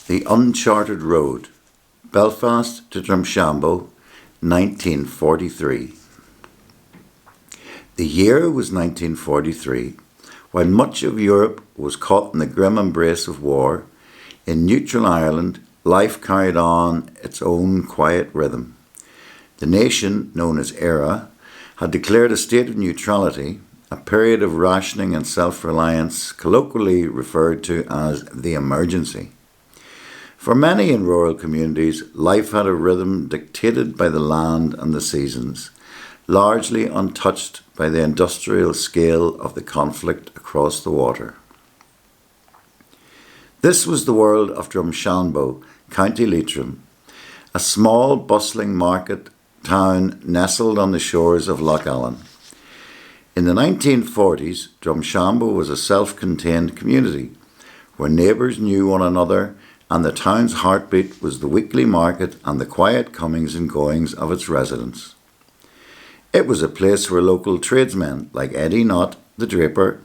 The Uncharted Road, Belfast to Drumshanbo, 1943. The year was 1943, while much of Europe was caught in the grim embrace of war. In neutral Ireland, life carried on its own quiet rhythm. The nation, known as ERA, had declared a state of neutrality, a period of rationing and self-reliance, colloquially referred to as the emergency. For many in rural communities, life had a rhythm dictated by the land and the seasons, largely untouched by the industrial scale of the conflict across the water. This was the world of Drumshanbo, County Leitrim, a small bustling market town nestled on the shores of Lough Allen. In the 1940s, Drumshanbo was a self-contained community where neighbours knew one another, and the town's heartbeat was the weekly market and the quiet comings and goings of its residents. It was a place where local tradesmen like Eddie Knott, the draper,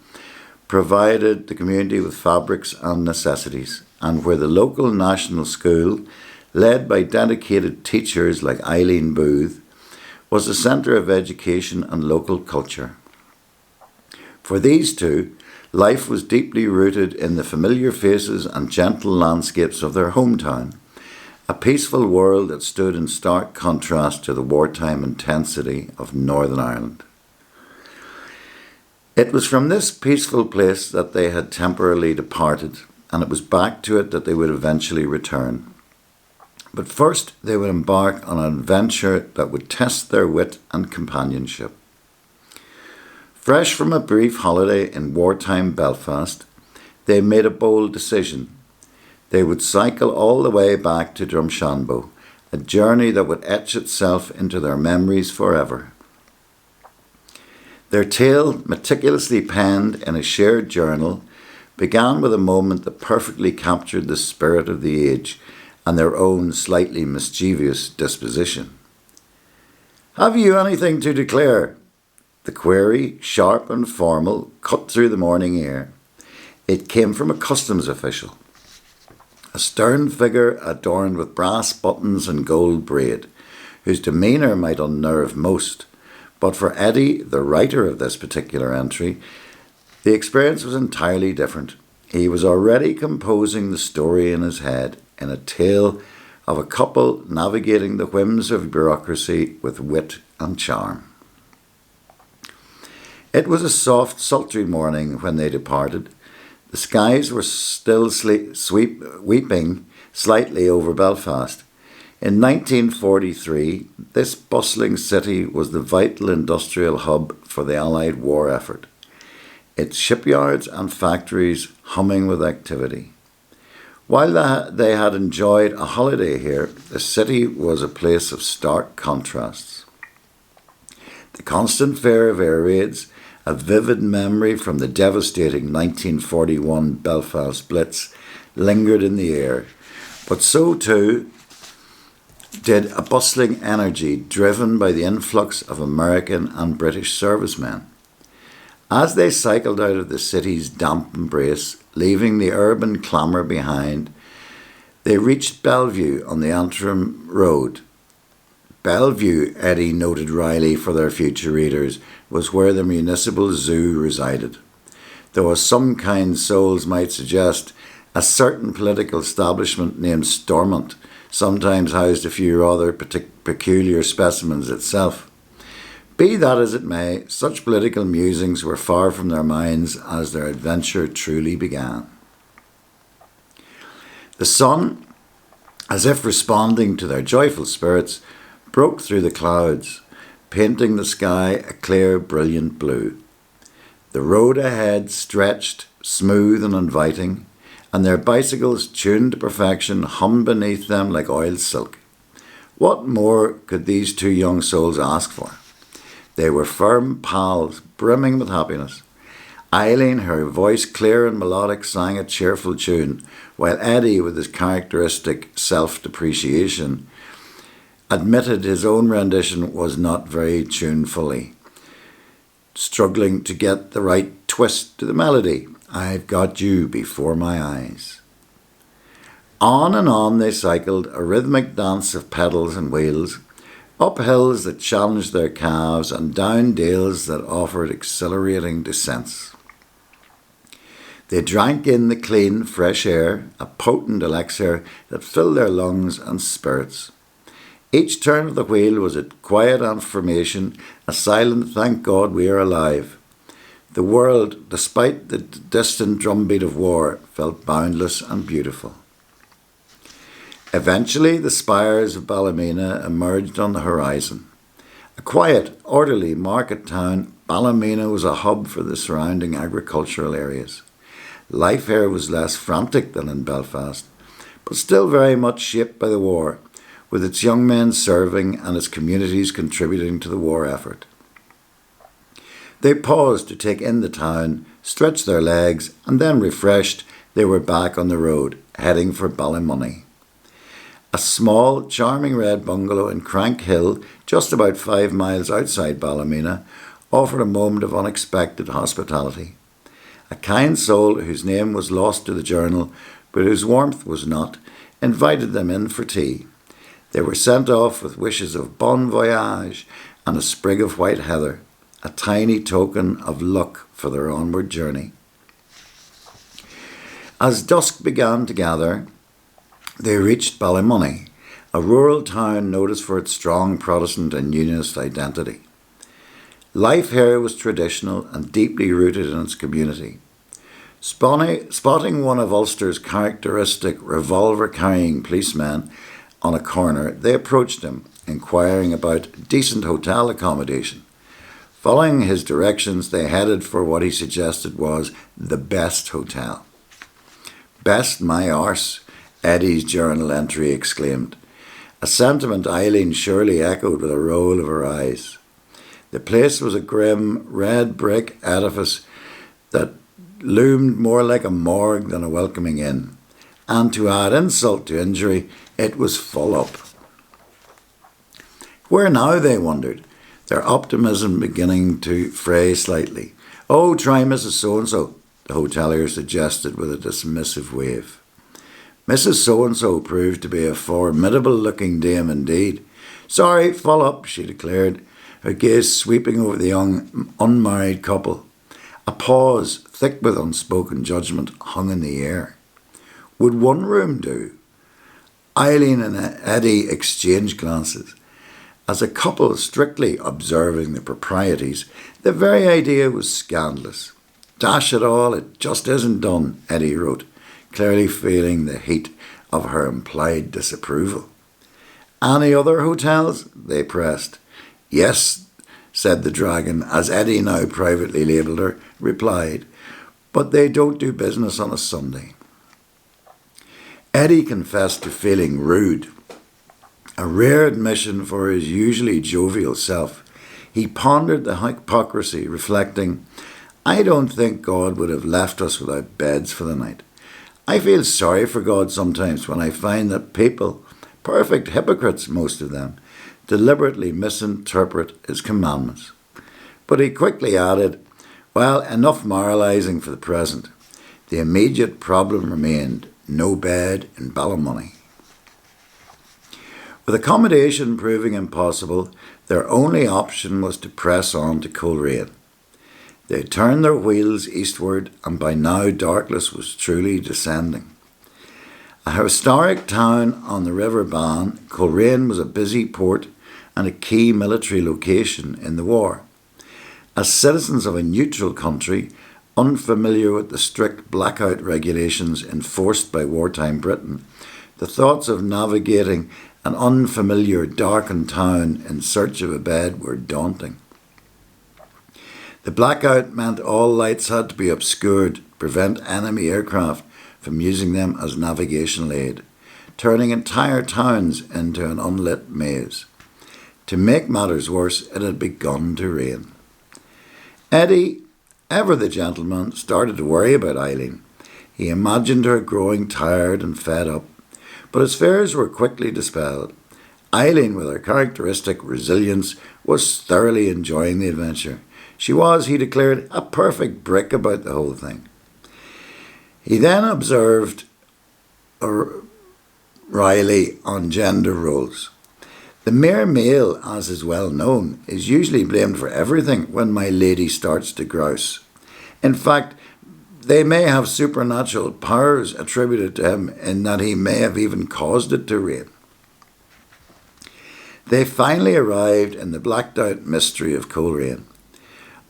provided the community with fabrics and necessities, and where the local national school, led by dedicated teachers like Eileen was a centre of education and local culture. For these two, life was deeply rooted in the familiar faces and gentle landscapes of their hometown, a peaceful world that stood in stark contrast to the wartime intensity of Northern Ireland. It was from this peaceful place that they had temporarily departed, and it was back to it that they would eventually return. But first they would embark on an adventure that would test their wit and companionship. Fresh from a brief holiday in wartime Belfast, they made a bold decision. They would cycle all the way back to Drumshanbo, a journey that would etch itself into their memories forever. Their tale, meticulously penned in a shared journal, began with a moment that perfectly captured the spirit of the age and their own slightly mischievous disposition. "Have you anything to declare?" The query, sharp and formal, cut through the morning air. It came from a customs official, a stern figure adorned with brass buttons and gold braid, whose demeanour might unnerve most. But for Eddie, the writer of this particular entry, the experience was entirely different. He was already composing the story in his head, in a tale of a couple navigating the whims of bureaucracy with wit and charm. It was a soft, sultry morning when they departed. The skies were still weeping slightly over Belfast. In 1943, this bustling city was the vital industrial hub for the Allied war effort, its shipyards and factories humming with activity. While they had enjoyed a holiday here, the city was a place of stark contrasts. The constant fear of air raids, a vivid memory from the devastating 1941 Belfast Blitz, lingered in the air, but so too did a bustling energy driven by the influx of American and British servicemen. As they cycled out of the city's damp embrace, leaving the urban clamour behind, they reached Bellevue on the Antrim Road. Bellevue, Eddie noted wryly for their future readers, was where the municipal zoo resided. Though as some kind souls might suggest, a certain political establishment named Stormont sometimes housed a few rather peculiar specimens itself. Be that as it may, such political musings were far from their minds as their adventure truly began. The sun, as if responding to their joyful spirits, broke through the clouds, painting the sky a clear, brilliant blue. The road ahead stretched, smooth and inviting, and their bicycles, tuned to perfection, hummed beneath them like oiled silk. What more could these two young souls ask for? They were firm pals, brimming with happiness. Eileen, her voice clear and melodic, sang a cheerful tune, while Eddie, with his characteristic self-depreciation, admitted his own rendition was not very tunefully, struggling to get the right twist to the melody. "I've got you before my eyes." On and on they cycled, a rhythmic dance of pedals and wheels, up hills that challenged their calves and down dales that offered exhilarating descents. They drank in the clean, fresh air, a potent elixir that filled their lungs and spirits. Each turn of the wheel was a quiet affirmation, a silent thank God we are alive. The world, despite the distant drumbeat of war, felt boundless and beautiful. Eventually, the spires of Ballymena emerged on the horizon. A quiet, orderly market town, Ballymena was a hub for the surrounding agricultural areas. Life here was less frantic than in Belfast, but still very much shaped by the war, with its young men serving and its communities contributing to the war effort. They paused to take in the town, stretch their legs, and then refreshed, they were back on the road, heading for Ballymoney. A small, charming red bungalow in Crank Hill, just about 5 miles outside Ballymena, offered a moment of unexpected hospitality. A kind soul whose name was lost to the journal, but whose warmth was not, invited them in for tea. They were sent off with wishes of bon voyage and a sprig of white heather, a tiny token of luck for their onward journey. As dusk began to gather, they reached Ballymoney, a rural town noted for its strong Protestant and Unionist identity. Life here was traditional and deeply rooted in its community. Spotting one of Ulster's characteristic revolver-carrying policemen on a corner, they approached him, inquiring about decent hotel accommodation. Following his directions, they headed for what he suggested was the best hotel. "Best my arse," Eddie's journal entry exclaimed, a sentiment Eileen surely echoed with a roll of her eyes. The place was a grim, red brick edifice that loomed more like a morgue than a welcoming inn, and to add insult to injury, it was full up. Where now, they wondered, their optimism beginning to fray slightly. "Oh, try Mrs. So-and-so," the hotelier suggested with a dismissive wave. Mrs. So-and-so proved to be a formidable-looking dame indeed. "Sorry, full up," she declared, her gaze sweeping over the young, unmarried couple. A pause, thick with unspoken judgment, hung in the air. Would one room do? Eileen and Eddie exchanged glances. As a couple strictly observing the proprieties, the very idea was scandalous. "Dash it all, it just isn't done," Eddie wrote, clearly feeling the heat of her implied disapproval. "Any other hotels?" they pressed. "Yes," said the dragon, as Eddie, now privately labelled her, replied, "but they don't do business on a Sunday." Eddie confessed to feeling rude, a rare admission for his usually jovial self. He pondered the hypocrisy, reflecting, "I don't think God would have left us without beds for the night. I feel sorry for God sometimes when I find that people, perfect hypocrites most of them, deliberately misinterpret his commandments." But he quickly added, "Well, enough moralising for the present." The immediate problem remained: no bed in Ballymoney. With accommodation proving impossible, their only option was to press on to Coleraine. They turned their wheels eastward, and by now darkness was truly descending. A historic town on the River Bann, Coleraine was a busy port and a key military location in the war. As citizens of a neutral country, unfamiliar with the strict blackout regulations enforced by wartime Britain, the thoughts of navigating an unfamiliar, darkened town in search of a bed were daunting. The blackout meant all lights had to be obscured to prevent enemy aircraft from using them as navigational aid, turning entire towns into an unlit maze. To make matters worse, it had begun to rain. Eddie, ever the gentleman, started to worry about Eileen. He imagined her growing tired and fed up, but his fears were quickly dispelled. Eileen, with her characteristic resilience, was thoroughly enjoying the adventure. She was, he declared, a perfect brick about the whole thing. He then observed Riley on gender roles. The mere male, as is well known, is usually blamed for everything when my lady starts to grouse. In fact, they may have supernatural powers attributed to him in that he may have even caused it to rain. They finally arrived in the blacked out mystery of Coleraine.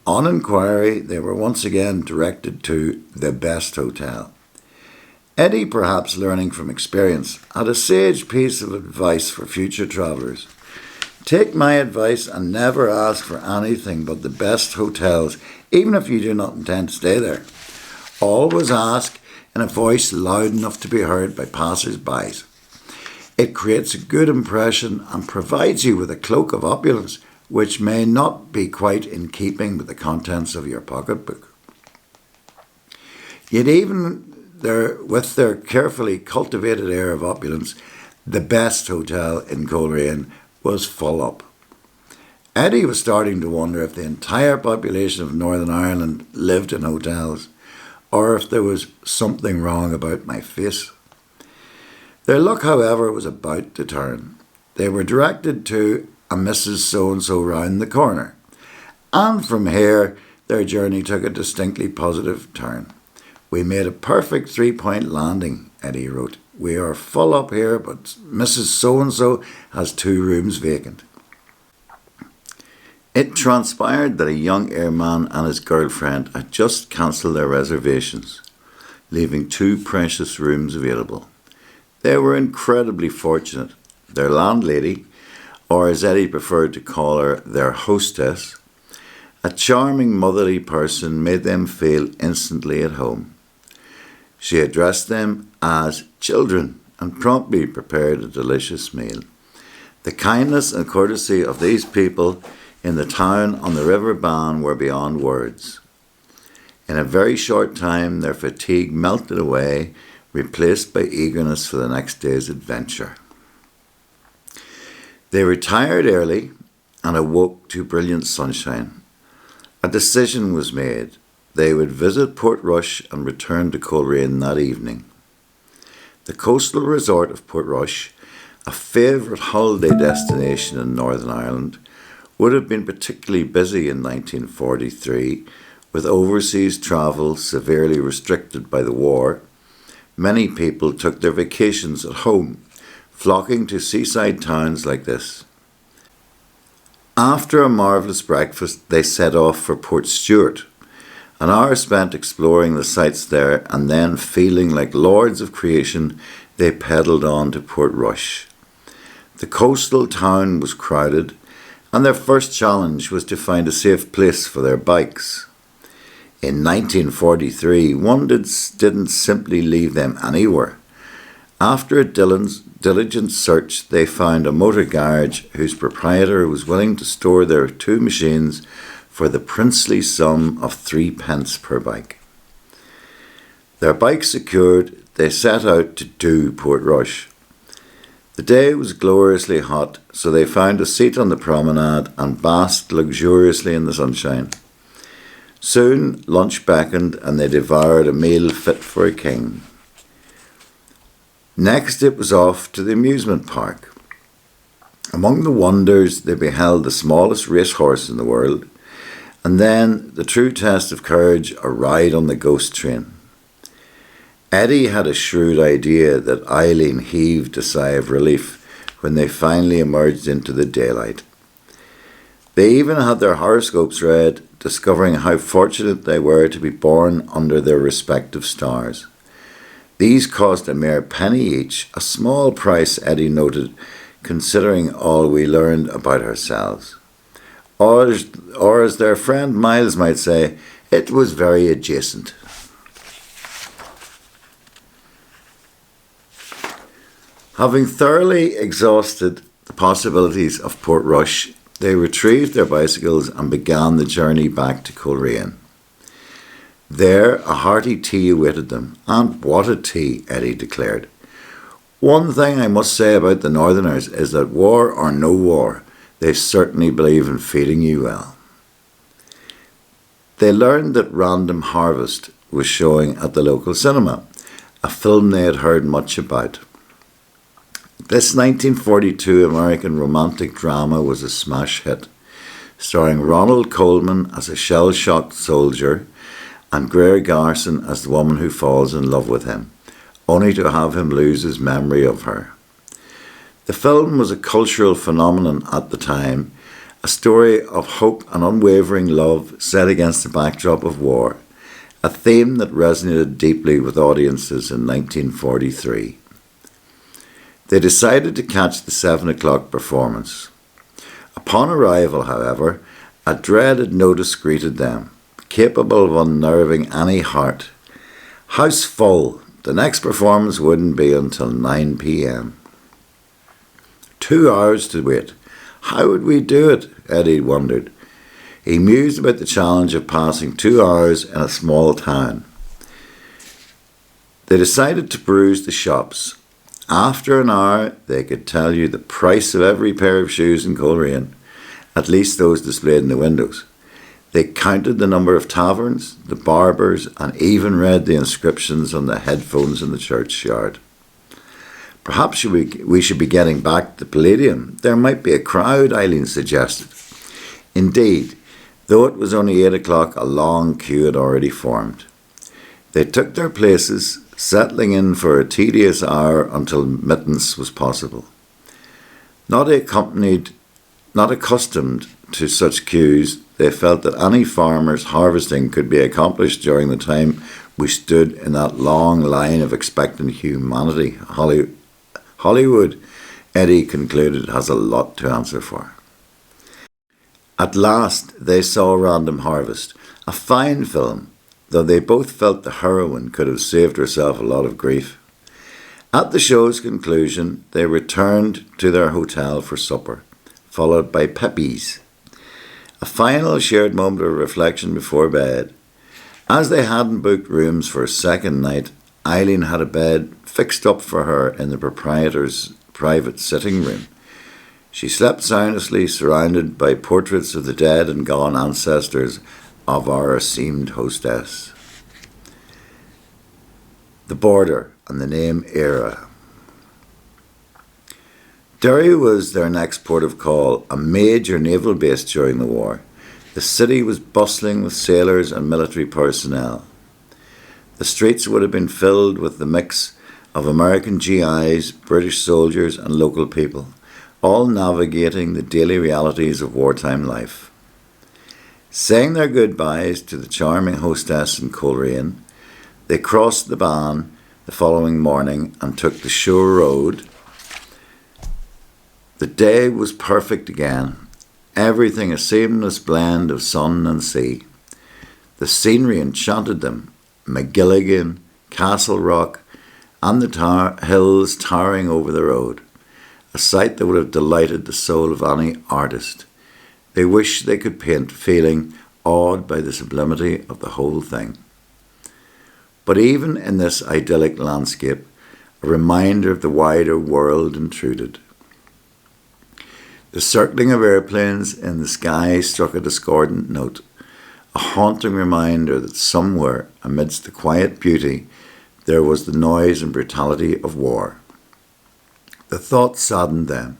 On inquiry, they were once again directed to the best hotel. Eddie, perhaps learning from experience, had a sage piece of advice for future travellers. Take my advice and never ask for anything but the best hotels, even if you do not intend to stay there. Always ask in a voice loud enough to be heard by passers-by. It creates a good impression and provides you with a cloak of opulence, which may not be quite in keeping with the contents of your pocketbook. Yet even with their carefully cultivated air of opulence, the best hotel in Coleraine was full up. Eddie was starting to wonder if the entire population of Northern Ireland lived in hotels, or if there was something wrong about my face. Their luck, however, was about to turn. They were directed to a Mrs. So-and-so round the corner, and from here their journey took a distinctly positive turn. We made a perfect 3-point landing, Eddie wrote. We are full up here, but Mrs. So-and-so has 2 rooms vacant. It transpired that a young airman and his girlfriend had just cancelled their reservations, leaving 2 precious rooms available. They were incredibly fortunate. Their landlady, or as Eddie preferred to call her, their hostess, a charming motherly person, made them feel instantly at home. She addressed them as children and promptly prepared a delicious meal. The kindness and courtesy of these people in the town on the River Bann were beyond words. In a very short time their fatigue melted away, replaced by eagerness for the next day's adventure. They retired early and awoke to brilliant sunshine. A decision was made. They would visit Portrush and return to Coleraine that evening. The coastal resort of Portrush, a favourite holiday destination in Northern Ireland, would have been particularly busy in 1943, with overseas travel severely restricted by the war. Many people took their vacations at home, flocking to seaside towns like this. After a marvellous breakfast, they set off for Portstewart. An hour spent exploring the sights there, and then, feeling like lords of creation, they pedalled on to Portrush. The coastal town was crowded, and their first challenge was to find a safe place for their bikes. In 1943, one didn't simply leave them anywhere. After a diligent search, they found a motor garage whose proprietor was willing to store their 2 machines for the princely sum of 3 pence per bike. Their bikes secured, they set out to do Portrush. The day was gloriously hot, so they found a seat on the promenade and basked luxuriously in the sunshine. Soon lunch beckoned and they devoured a meal fit for a king. Next it was off to the amusement park. Among the wonders they beheld the smallest racehorse in the world, and then the true test of courage, a ride on the ghost train. Eddie had a shrewd idea that Eileen heaved a sigh of relief when they finally emerged into the daylight. They even had their horoscopes read, discovering how fortunate they were to be born under their respective stars. These cost a mere penny each, a small price, Eddie noted, considering all we learned about ourselves. Or as their friend Miles might say, it was very adjacent. Having thoroughly exhausted the possibilities of Portrush, they retrieved their bicycles and began the journey back to Coleraine. There a hearty tea awaited them, and what a tea, Eddie declared. One thing I must say about the Northerners is that war or no war, they certainly believe in feeding you well. They learned that Random Harvest was showing at the local cinema, a film they had heard much about. This 1942 American romantic drama was a smash hit, starring Ronald Colman as a shell-shocked soldier and Greer Garson as the woman who falls in love with him, only to have him lose his memory of her. The film was a cultural phenomenon at the time, a story of hope and unwavering love set against the backdrop of war, a theme that resonated deeply with audiences in 1943. They decided to catch the 7 o'clock performance. Upon arrival, however, a dreaded notice greeted them, capable of unnerving any heart. House full. The next performance wouldn't be until 9 p.m. 2 hours to wait. How would we do it? Eddie wondered. He mused about the challenge of passing 2 hours in a small town. They decided to peruse the shops. After an hour, they could tell you the price of every pair of shoes in Coleraine, at least those displayed in the windows. They counted the number of taverns, the barbers, and even read the inscriptions on the headphones in the churchyard. Perhaps we should be getting back to the Palladium. There might be a crowd, Eileen suggested. Indeed, though it was only 8 o'clock, a long queue had already formed. They took their places, settling in for a tedious hour until admittance was possible. Not accustomed to such queues, they felt that any farmer's harvesting could be accomplished during the time we stood in that long line of expectant humanity. Hollywood, Eddie concluded, has a lot to answer for. At last they saw Random Harvest, a fine film, though they both felt the heroine could have saved herself a lot of grief. At the show's conclusion, they returned to their hotel for supper, followed by Pepe's. A final shared moment of reflection before bed. As they hadn't booked rooms for a second night, Eileen had a bed fixed up for her in the proprietor's private sitting room. She slept soundlessly, surrounded by portraits of the dead and gone ancestors of our esteemed hostess. The border and the name Era. Derry was their next port of call, a major naval base during the war. The city was bustling with sailors and military personnel. The streets would have been filled with the mix of American GIs, British soldiers and local people, all navigating the daily realities of wartime life. Saying their goodbyes to the charming hostess in Coleraine, they crossed the Bann the following morning and took the Shore Road. The day was perfect again, everything a seamless blend of sun and sea. The scenery enchanted them, McGilligan, Castle Rock, and the hills towering over the road, a sight that would have delighted the soul of any artist. They wished they could paint, feeling awed by the sublimity of the whole thing. But even in this idyllic landscape, a reminder of the wider world intruded. The circling of airplanes in the sky struck a discordant note, a haunting reminder that somewhere amidst the quiet beauty there was the noise and brutality of war. The thought saddened them,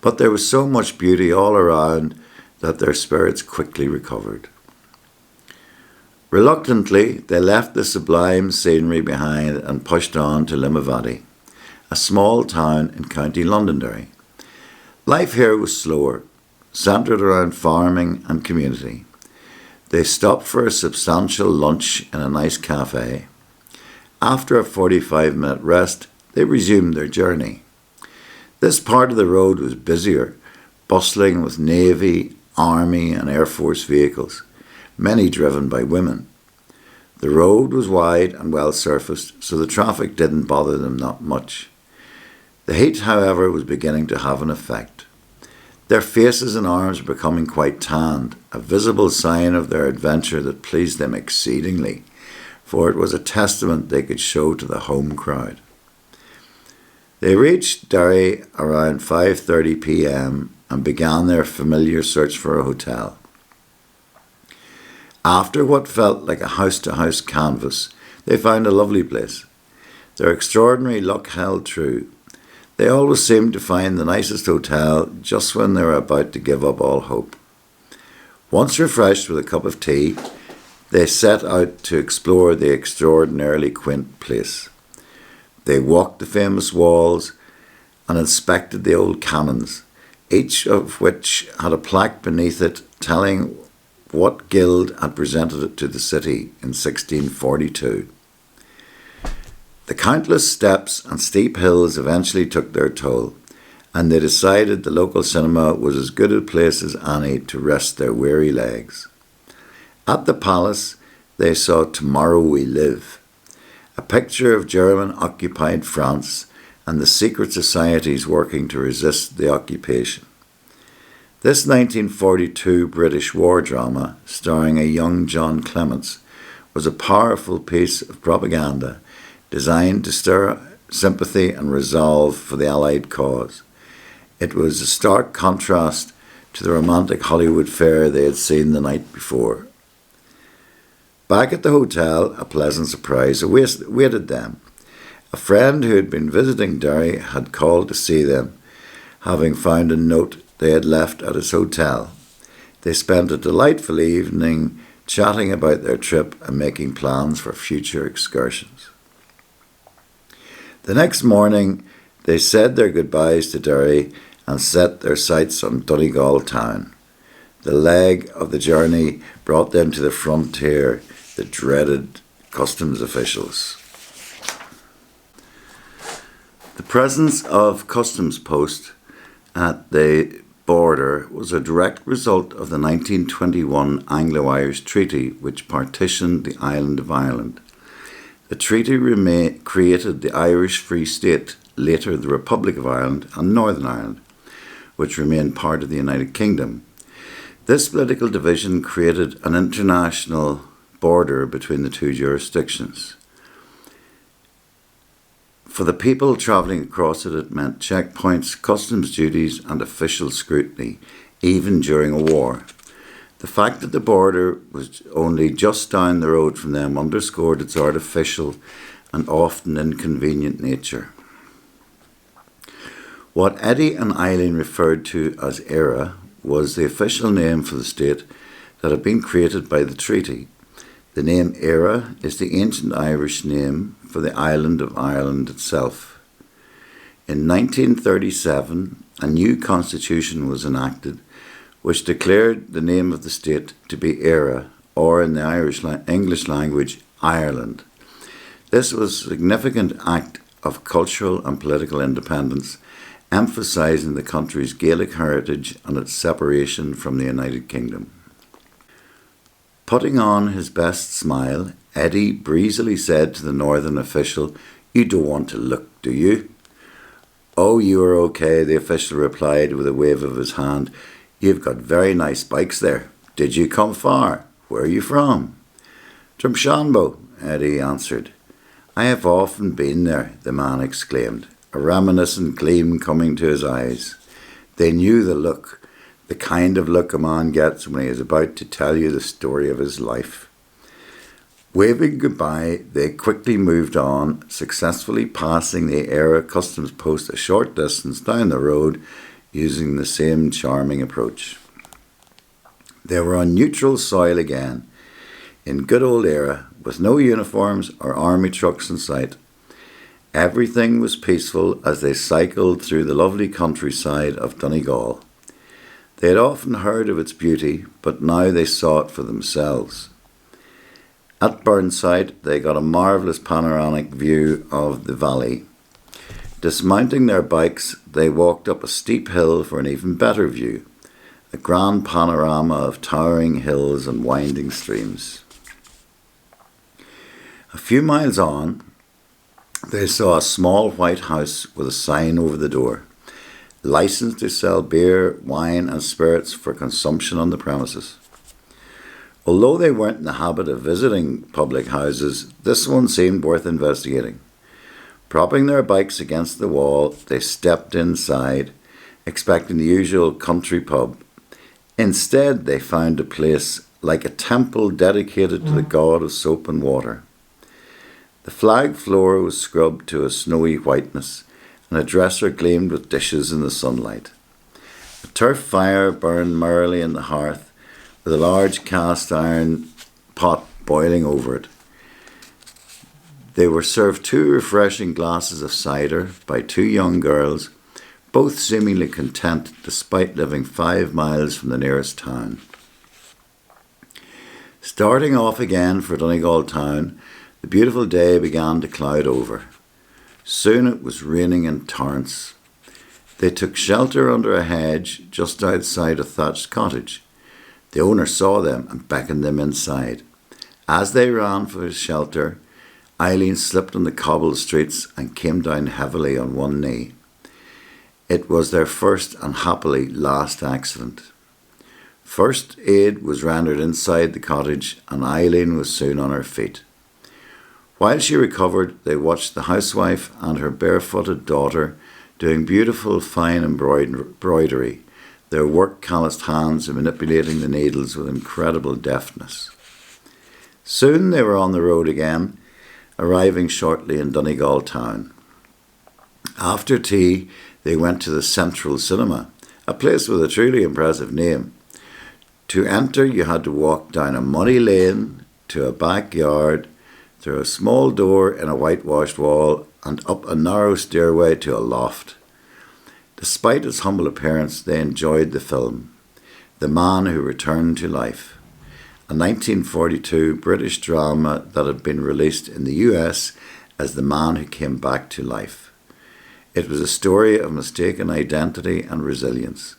but there was so much beauty all around that their spirits quickly recovered. Reluctantly, they left the sublime scenery behind and pushed on to Limavady, a small town in County Londonderry. Life here was slower, centred around farming and community. They stopped for a substantial lunch in a nice cafe. After a 45-minute rest, they resumed their journey. This part of the road was busier, bustling with Navy, Army and Air Force vehicles, many driven by women. The road was wide and well surfaced, so the traffic didn't bother them that much. The heat, however, was beginning to have an effect. Their faces and arms were becoming quite tanned, a visible sign of their adventure that pleased them exceedingly, for it was a testament they could show to the home crowd. They reached Derry around 5:30 p.m. and began their familiar search for a hotel. After what felt like a house-to-house canvass, they found a lovely place. Their extraordinary luck held true. They always seemed to find the nicest hotel just when they were about to give up all hope. Once refreshed with a cup of tea, they set out to explore the extraordinarily quaint place. They walked the famous walls and inspected the old cannons, each of which had a plaque beneath it telling what guild had presented it to the city in 1642. The countless steps and steep hills eventually took their toll, and they decided the local cinema was as good a place as any to rest their weary legs. At the palace, they saw Tomorrow We Live, a picture of German-occupied France and the secret societies working to resist the occupation. This 1942 British war drama, starring a young John Clements, was a powerful piece of propaganda designed to stir sympathy and resolve for the Allied cause. It was a stark contrast to the romantic Hollywood fare they had seen the night before. Back at the hotel, a pleasant surprise awaited them. A friend who had been visiting Derry had called to see them, having found a note they had left at his hotel. They spent a delightful evening chatting about their trip and making plans for future excursions. The next morning, they said their goodbyes to Derry and set their sights on Donegal town. The leg of the journey brought them to the frontier, the dreaded customs officials. The presence of customs posts at the border was a direct result of the 1921 Anglo-Irish Treaty, which partitioned the island of Ireland. The treaty created the Irish Free State, later the Republic of Ireland and Northern Ireland, which remained part of the United Kingdom. This political division created an international border between the two jurisdictions. For the people travelling across it, it meant checkpoints, customs duties and official scrutiny, even during a war. The fact that the border was only just down the road from them underscored its artificial and often inconvenient nature. What Eddie and Eileen referred to as ERA was the official name for the state that had been created by the treaty. The name ERA is the ancient Irish name for the island of Ireland itself. In 1937, a new constitution was enacted which declared the name of the state to be ERA, or in the English language, Ireland. This was a significant act of cultural and political independence, emphasising the country's Gaelic heritage and its separation from the United Kingdom. Putting on his best smile, Eddie breezily said to the northern official, "You don't want to look, do you?" "Oh, you are okay," the official replied with a wave of his hand. "You've got very nice bikes there. Did you come far? Where are you from?" "Drumshanbo," Eddie answered. "I have often been there," the man exclaimed, a reminiscent gleam coming to his eyes. They knew the look, the kind of look a man gets when he is about to tell you the story of his life. Waving goodbye, they quickly moved on, successfully passing the ERA customs post a short distance down the road using the same charming approach. They were on neutral soil again, in good old ERA, with no uniforms or army trucks in sight. Everything was peaceful as they cycled through the lovely countryside of Donegal. They had often heard of its beauty, but now they saw it for themselves. At Burnside, they got a marvellous panoramic view of the valley. Dismounting their bikes, they walked up a steep hill for an even better view, a grand panorama of towering hills and winding streams. A few miles on, they saw a small white house with a sign over the door, licensed to sell beer, wine and spirits for consumption on the premises. Although they weren't in the habit of visiting public houses, this one seemed worth investigating. Propping their bikes against the wall, they stepped inside, expecting the usual country pub. Instead, they found a place like a temple dedicated to the god of soap and water. The flag floor was scrubbed to a snowy whiteness, and a dresser gleamed with dishes in the sunlight. A turf fire burned merrily in the hearth, with a large cast iron pot boiling over it. They were served 2 refreshing glasses of cider by 2 young girls, both seemingly content despite living 5 miles from the nearest town. Starting off again for Donegal town, the beautiful day began to cloud over. Soon it was raining in torrents. They took shelter under a hedge just outside a thatched cottage. The owner saw them and beckoned them inside. As they ran for shelter, Eileen slipped on the cobbled streets and came down heavily on one knee. It was their first and happily last accident. First aid was rendered inside the cottage and Eileen was soon on her feet. While she recovered, they watched the housewife and her barefooted daughter doing beautiful fine embroidery, their work-calloused hands manipulating the needles with incredible deftness. Soon they were on the road again, arriving shortly in Donegal town. After tea, they went to the Central Cinema, a place with a truly impressive name. To enter, you had to walk down a muddy lane to a backyard, through a small door in a whitewashed wall, and up a narrow stairway to a loft. Despite its humble appearance, they enjoyed the film, The Man Who Returned to Life, a 1942 British drama that had been released in the US as The Man Who Came Back to Life. It was a story of mistaken identity and resilience.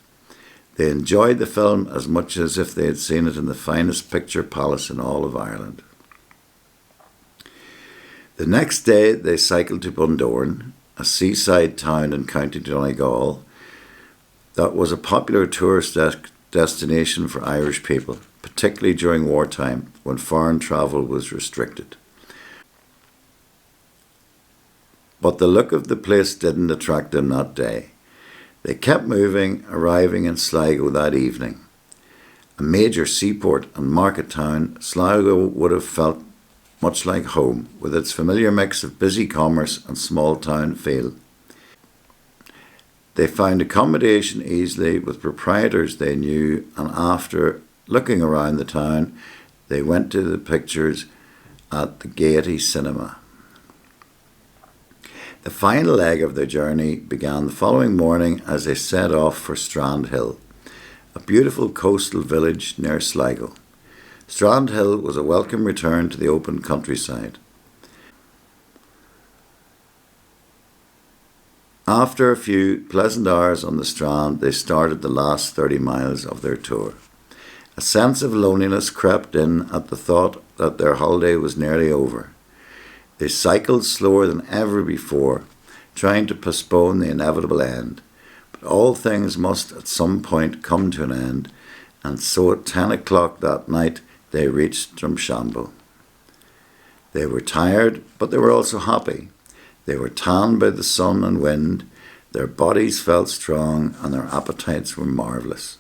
They enjoyed the film as much as if they had seen it in the finest picture palace in all of Ireland. The next day they cycled to Bundoran, a seaside town in County Donegal that was a popular tourist destination for Irish people, particularly during wartime when foreign travel was restricted. But the look of the place didn't attract them that day. They kept moving, arriving in Sligo that evening. A major seaport and market town, Sligo would have felt much like home, with its familiar mix of busy commerce and small town feel. They found accommodation easily with proprietors they knew, and after looking around the town, they went to the pictures at the Gaiety Cinema. The final leg of their journey began the following morning as they set off for Strandhill, a beautiful coastal village near Sligo. Strandhill was a welcome return to the open countryside. After a few pleasant hours on the strand, they started the last 30 miles of their tour. A sense of loneliness crept in at the thought that their holiday was nearly over. They cycled slower than ever before, trying to postpone the inevitable end. But all things must at some point come to an end, and so at 10 o'clock that night they reached Drumshanbo. They were tired, but they were also happy. They were tanned by the sun and wind, their bodies felt strong, and their appetites were marvellous.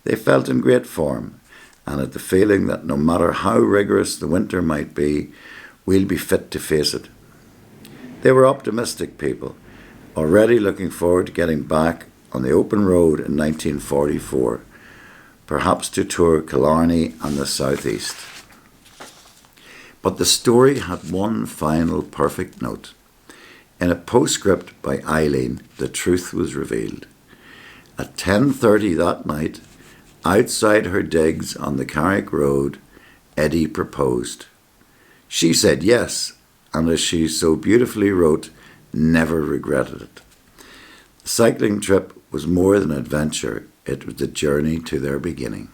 They felt in great form, and had the feeling that no matter how rigorous the winter might be, we'll be fit to face it. They were optimistic people, already looking forward to getting back on the open road in 1944, perhaps to tour Killarney and the southeast. But the story had one final perfect note. In a postscript by Eileen, the truth was revealed. At 10:30 that night, outside her digs on the Carrick Road, Eddie proposed. She said yes, and as she so beautifully wrote, never regretted it. The cycling trip was more than an adventure, it was the journey to their beginning.